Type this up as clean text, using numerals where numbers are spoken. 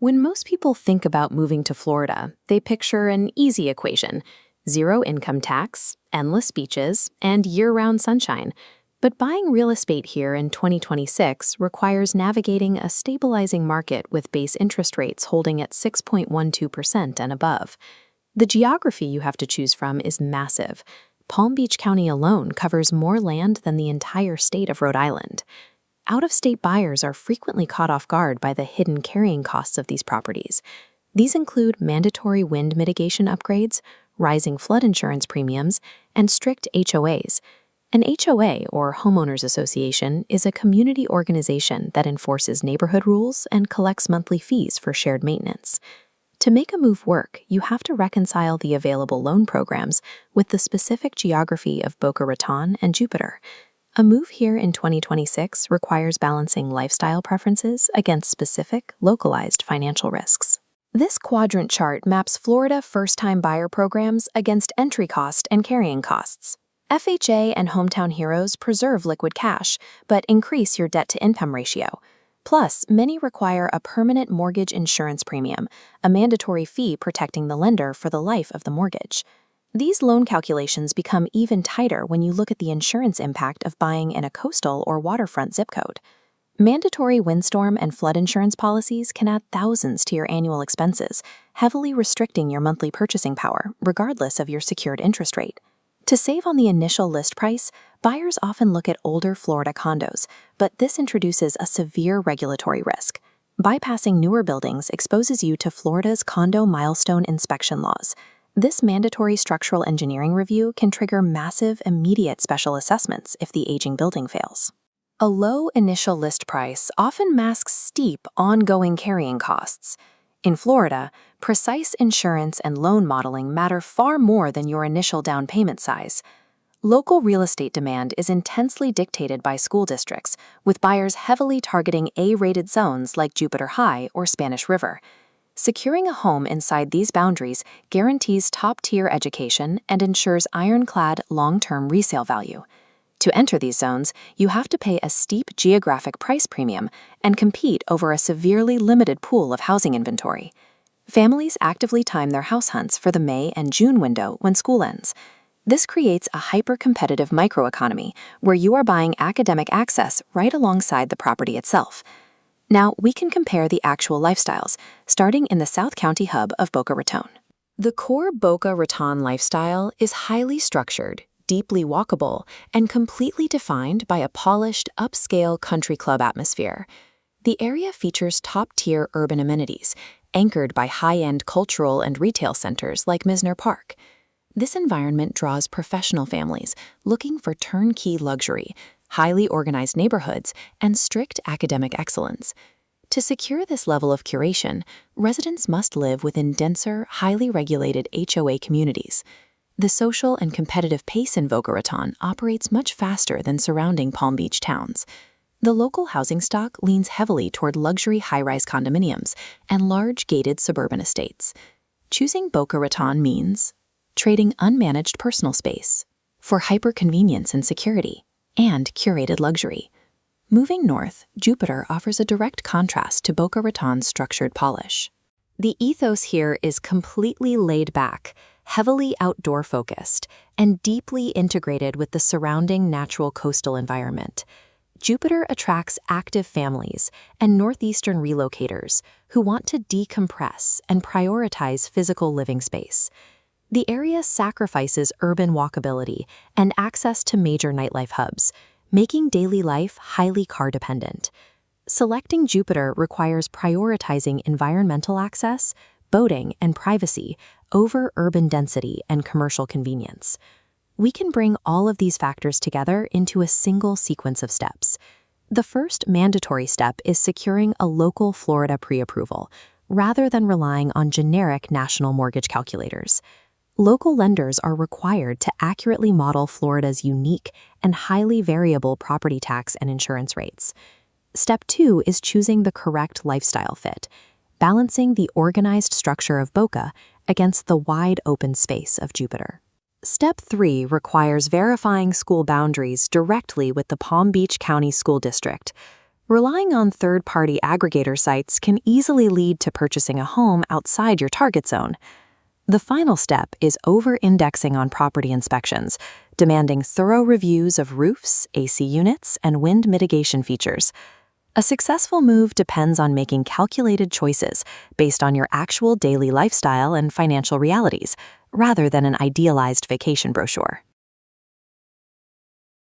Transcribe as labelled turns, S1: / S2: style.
S1: When most people think about moving to Florida, they picture an easy equation: zero income tax, endless beaches, and year-round sunshine. But buying real estate here in 2026 requires navigating a stabilizing market with base interest rates holding at 6.12% and above. The geography you have to choose from is massive. Palm Beach County alone covers more land than the entire state of Rhode Island. Out-of-state buyers are frequently caught off guard by the hidden carrying costs of these properties. These include mandatory wind mitigation upgrades, rising flood insurance premiums, and strict HOAs. An HOA, or Homeowners Association, is a community organization that enforces neighborhood rules and collects monthly fees for shared maintenance. To make a move work, you have to reconcile the available loan programs with the specific geography of Boca Raton and Jupiter. A move here in 2026 requires balancing lifestyle preferences against specific, localized financial risks. This quadrant chart maps Florida first-time buyer programs against entry cost and carrying costs. FHA and Hometown Heroes preserve liquid cash, but increase your debt-to-income ratio. Plus, many require a permanent mortgage insurance premium, a mandatory fee protecting the lender for the life of the mortgage. These loan calculations become even tighter when you look at the insurance impact of buying in a coastal or waterfront zip code. Mandatory windstorm and flood insurance policies can add thousands to your annual expenses, heavily restricting your monthly purchasing power, regardless of your secured interest rate. To save on the initial list price, buyers often look at older Florida condos, but this introduces a severe regulatory risk. Bypassing newer buildings exposes you to Florida's condo milestone inspection laws. This mandatory structural engineering review can trigger massive, immediate special assessments if the aging building fails. A low initial list price often masks steep, ongoing carrying costs. In Florida, precise insurance and loan modeling matter far more than your initial down payment size. Local real estate demand is intensely dictated by school districts, with buyers heavily targeting A-rated zones like Jupiter High or Spanish River. Securing a home inside these boundaries guarantees top-tier education and ensures ironclad long-term resale value. To enter these zones, you have to pay a steep geographic price premium and compete over a severely limited pool of housing inventory. Families actively time their house hunts for the May and June window when school ends. This creates a hyper-competitive microeconomy where you are buying academic access right alongside the property itself. Now, we can compare the actual lifestyles, starting in the South County hub of Boca Raton. The core Boca Raton lifestyle is highly structured, deeply walkable, and completely defined by a polished, upscale country club atmosphere. The area features top-tier urban amenities, anchored by high-end cultural and retail centers like Misner Park. This environment draws professional families looking for turnkey luxury, highly organized neighborhoods, and strict academic excellence. To secure this level of curation, residents must live within denser, highly regulated HOA communities. The social and competitive pace in Boca Raton operates much faster than surrounding Palm Beach towns. The local housing stock leans heavily toward luxury high-rise condominiums and large gated suburban estates. Choosing Boca Raton means trading unmanaged personal space for hyper-convenience and security, and curated luxury. Moving north, Jupiter offers a direct contrast to Boca Raton's structured polish. The ethos here is completely laid back, heavily outdoor-focused, and deeply integrated with the surrounding natural coastal environment. Jupiter attracts active families and northeastern relocators who want to decompress and prioritize physical living space. The area sacrifices urban walkability and access to major nightlife hubs, making daily life highly car-dependent. Selecting Jupiter requires prioritizing environmental access, boating, and privacy over urban density and commercial convenience. We can bring all of these factors together into a single sequence of steps. The first mandatory step is securing a local Florida pre-approval, rather than relying on generic national mortgage calculators. Local lenders are required to accurately model Florida's unique and highly variable property tax and insurance rates. Step 2 is choosing the correct lifestyle fit, balancing the organized structure of Boca against the wide open space of Jupiter. Step 3 requires verifying school boundaries directly with the Palm Beach County School District. Relying on third-party aggregator sites can easily lead to purchasing a home outside your target zone. The final step is over-indexing on property inspections, demanding thorough reviews of roofs, AC units, and wind mitigation features. A successful move depends on making calculated choices based on your actual daily lifestyle and financial realities, rather than an idealized vacation brochure.